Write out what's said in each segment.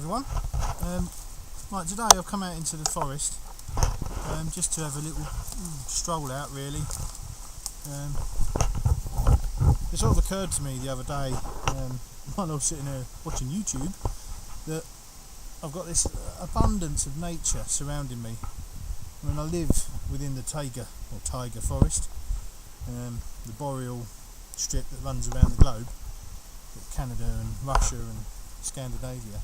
everyone. Right, today I've come out into the forest just to have a little stroll out really. It sort of occurred to me the other day while I was sitting there watching YouTube that I've got this abundance of nature surrounding me. I mean, I live within the taiga forest, the boreal strip that runs around the globe, Canada and Russia and Scandinavia,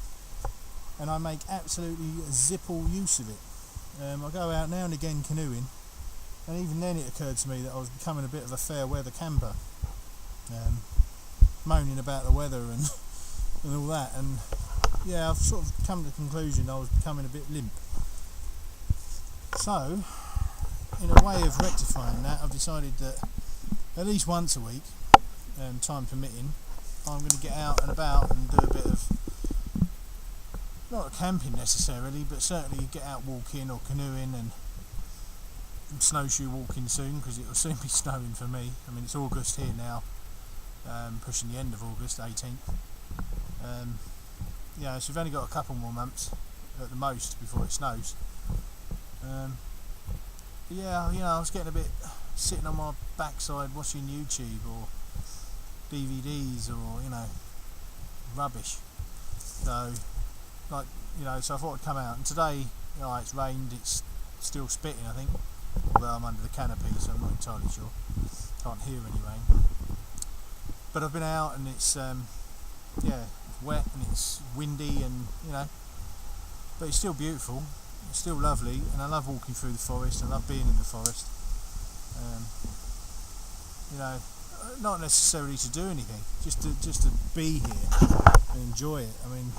and I make absolutely zipple use of it. I go out now and again canoeing, and even then it occurred to me that I was becoming a bit of a fair weather camper, moaning about the weather and all that, and yeah, I've sort of come to the conclusion I was becoming a bit limp. So, in a way of rectifying that, I've decided that at least once a week, time permitting, I'm going to get out and about and do a bit of, not camping necessarily, but certainly get out walking or canoeing and snowshoe walking soon, because it will soon be snowing for me. I mean, it's August here now, pushing the end of August, 18th. Yeah, so we've only got a couple more months at the most before it snows. Yeah, you know, I was getting a bit sitting on my backside watching YouTube or DVDs or, you know, rubbish. So, like, you know, so I thought I'd come out. And today, you know, it's rained, it's still spitting, I think, although I'm under the canopy, so I'm not entirely sure. Can't hear any rain. But I've been out and it's, yeah, it's wet and it's windy and, you know, but it's still beautiful. It's still lovely, and I love walking through the forest. I love being in the forest. You know, not necessarily to do anything, just to be here and enjoy it. I mean,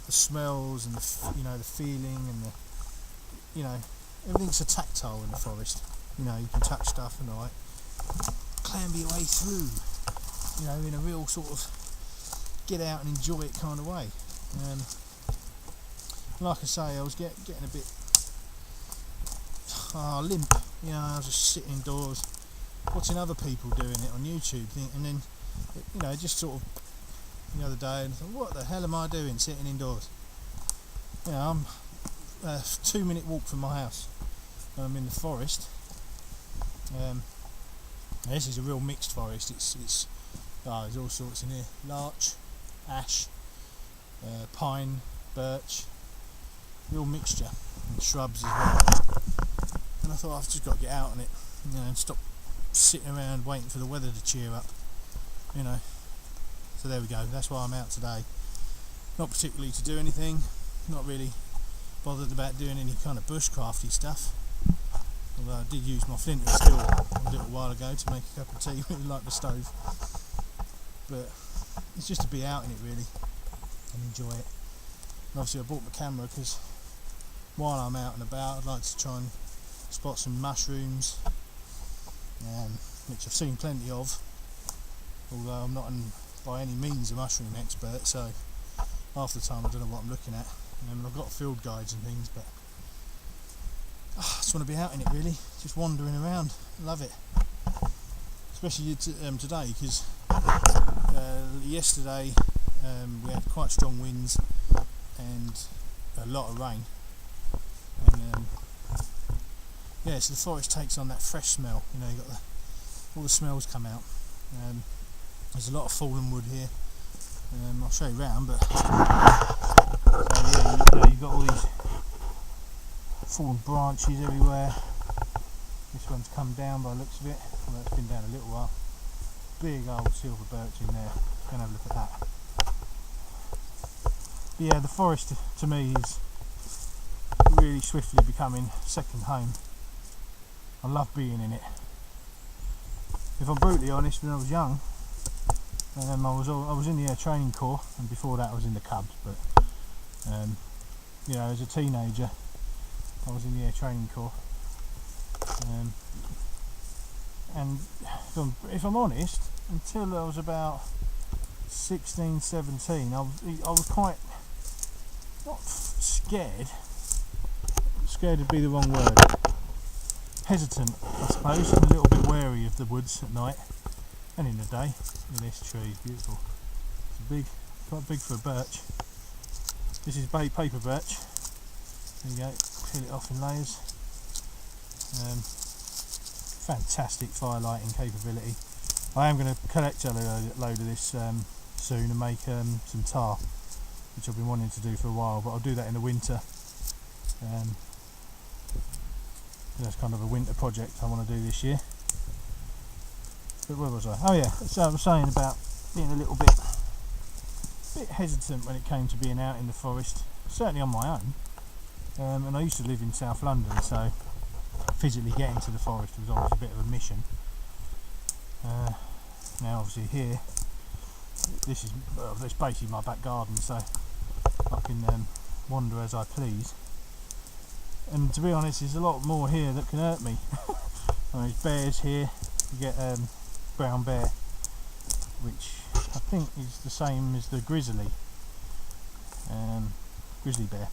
the smells and the feeling and the, you know, everything's so tactile in the forest. You know, you can touch stuff and like clamber your way through. You know, in a real sort of get out and enjoy it kind of way. Like I say, I was getting a bit limp. You know, I was just sitting indoors watching other people doing it on YouTube, and then, you know, just sort of the other day, and I thought, what the hell am I doing sitting indoors? You know, I'm a 2-minute walk from my house. I'm in the forest. This is a real mixed forest. There's all sorts in here: larch, ash, pine, birch. Real mixture, and shrubs as well. And I thought, I've just got to get out on it, you know, and stop sitting around waiting for the weather to cheer up, you know. So there we go, that's why I'm out today. Not particularly to do anything, not really bothered about doing any kind of bushcrafty stuff, although I did use my flint and steel a little while ago to make a cup of tea, really like the stove. But it's just to be out in it really and enjoy it. And obviously I bought my camera because while I'm out and about, I'd like to try and spot some mushrooms, which I've seen plenty of, although I'm not by any means a mushroom expert, so half the time I don't know what I'm looking at. I've got field guides and things, but I just want to be out in it really, just wandering around. Love it, especially today, because yesterday we had quite strong winds and a lot of rain, and yeah, so the forest takes on that fresh smell. You know, you got all the smells come out. There's a lot of fallen wood here. I'll show you around, but yeah, you've got all these fallen branches everywhere. This one's come down by the looks of it. Well, it's been down a little while. Big old silver birch in there. Go and have a look at that. But yeah, the forest to me is really swiftly becoming second home. I love being in it. If I'm brutally honest, when I was young, I was in the Air Training Corps, and before that I was in the Cubs. But you know, as a teenager, I was in the Air Training Corps, and if I'm honest, until I was about 16, 17, I was quite not scared. Scared would be the wrong word. Hesitant, I suppose, and a little bit wary of the woods at night and in the day. Look at this tree, beautiful. It's quite big for a birch. This is paper birch. There you go, peel it off in layers. Fantastic fire lighting capability. I am going to collect a load of this soon and make some tar, which I've been wanting to do for a while, but I'll do that in the winter. That's kind of a winter project I want to do this year. But where was I? Oh yeah, so I was saying about being a little bit hesitant when it came to being out in the forest, certainly on my own. And I used to live in South London, so physically getting to the forest was always a bit of a mission. Now obviously here, this is basically my back garden, so I can wander as I please. And to be honest, there's a lot more here that can hurt me. There's bears here. You get brown bear, which I think is the same as the grizzly bear.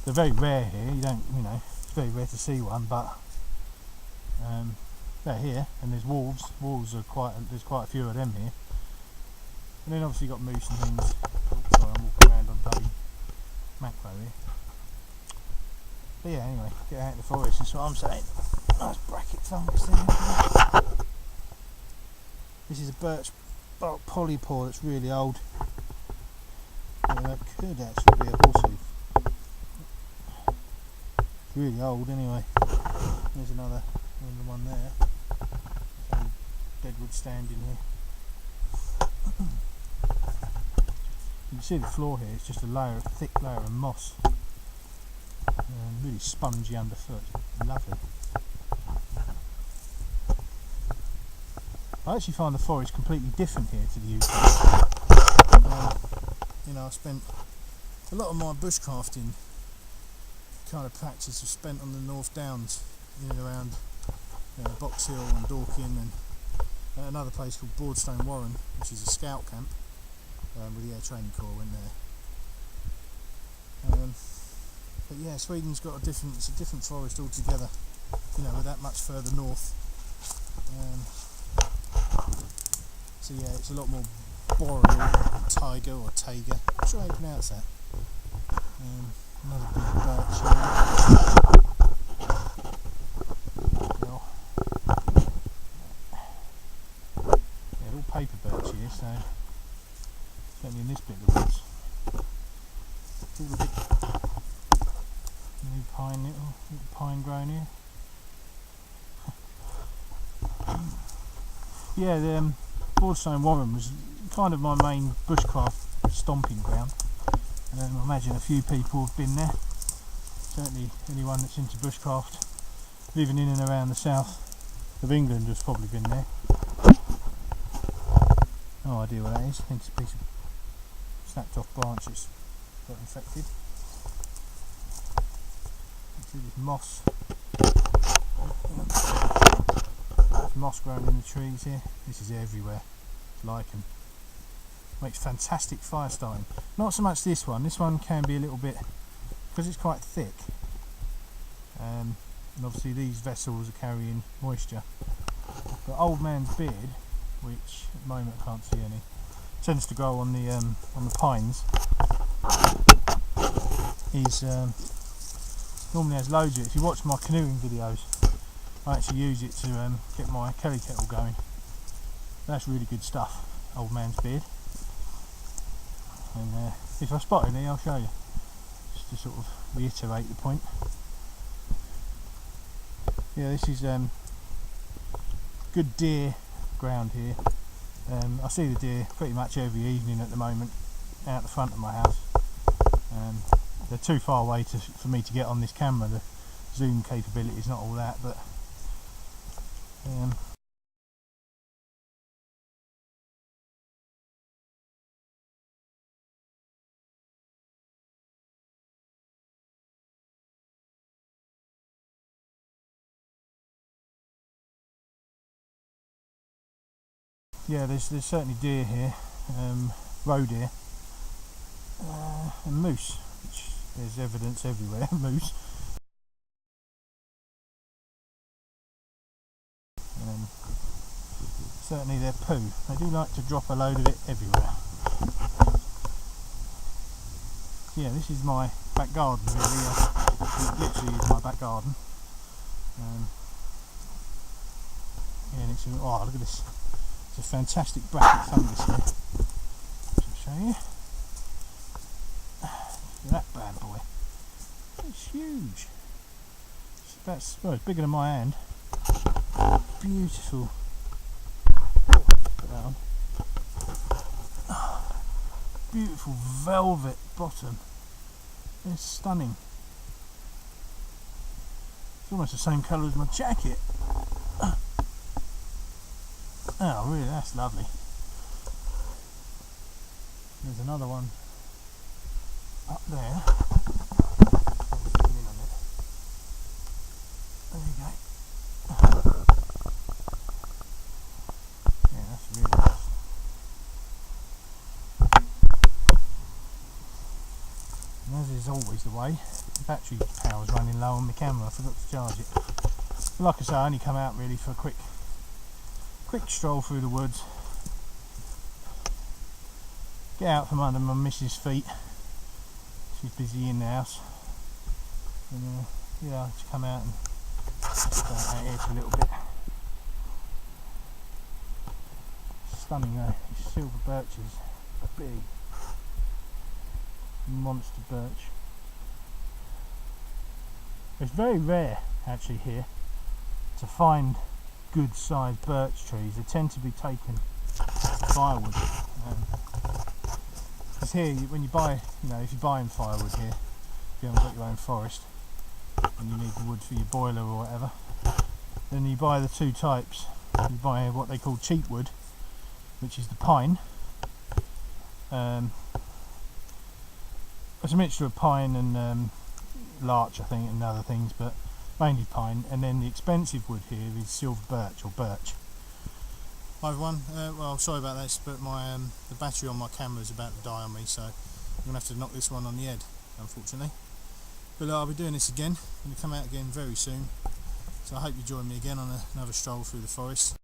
They're very rare here. It's very rare to see one, but they're here. And there's wolves. There's quite a few of them here. And then obviously you've got moose and things. Oh, sorry, I'm walking around on bloody macro here. But yeah, anyway, get out in the forest, that's what I'm saying. Nice bracket fungus there. This is a birch bark polypore that's really old. That could actually be a horsehoof. It's really old anyway. There's another one there. So deadwood standing here. You can see the floor here, it's just a thick layer of moss. Really spongy underfoot, lovely. I actually find the forest completely different here to the UK. I spent a lot of my bushcrafting kind of practice was spent on the North Downs, in and around Box Hill and Dorking, and another place called Broadstone Warren, which is a scout camp with the Air Training Corps went there. But yeah, Sweden's got it's a different forest altogether, we're that much further north. So yeah, it's a lot more boreal, tiger or taiga, I'm not sure how you pronounce that. Another big birch here. Yeah, all paper birch here, so certainly in this bit of the woods. It's all a bit little pine growing here. Yeah, the Broadstone Warren was kind of my main bushcraft stomping ground. I imagine a few people have been there. Certainly anyone that's into bushcraft living in and around the south of England has probably been there. No idea what that is. I think it's a piece of snapped off branch that's got infected. See this moss. There's moss growing in the trees here. This is everywhere. It's lichen. Makes fantastic fire starting. Not so much this one. This one can be a little bit, because it's quite thick. And obviously these vessels are carrying moisture. But Old Man's Beard, which at the moment I can't see any, tends to grow on the pines. He's normally has loads of it. If you watch my canoeing videos, I actually use it to get my kelly kettle going. That's really good stuff, Old Man's Beard. And if I spot any, I'll show you, just to sort of reiterate the point. Yeah, this is good deer ground here. I see the deer pretty much every evening at the moment out the front of my house. They're too far away for me to get on this camera. The zoom capability is not all that, but yeah, there's certainly deer here, roe deer, and moose, which there's evidence everywhere. Moose. Certainly their poo. They do like to drop a load of it everywhere. yeah, this is my back garden really. It literally is my back garden. Yeah, and it's, oh look at this, it's a fantastic bracket fungus here. I'll show you. Look at that bad boy. It's huge. Well, it's bigger than my hand. Beautiful. Put that on. Beautiful velvet bottom. It's stunning. It's almost the same colour as my jacket. Oh, really, that's lovely. There's another one up there. There you go. Yeah, that's really nice. And as is always the way, the battery power's running low on my camera. I forgot to charge it. But like I say, I only come out really for a quick stroll through the woods. Get out from under my missus' feet. She's busy in the house. And yeah, I just come out and stay out here for a little bit. Stunning though, these silver birches are big. Monster birch. It's very rare actually here to find good sized birch trees. They tend to be taken for firewood. Because here, when you buy, if you're buying firewood here, if you haven't got your own forest and you need the wood for your boiler or whatever, then you buy the two types. You buy what they call cheap wood, which is the pine. It's a mixture of pine and larch, I think, and other things, but mainly pine. And then the expensive wood here is silver birch or birch. Hi everyone, well sorry about this, but my the battery on my camera is about to die on me, so I'm going to have to knock this one on the head, unfortunately. But I'll be doing this again. I'm going to come out again very soon, so I hope you join me again on another stroll through the forest.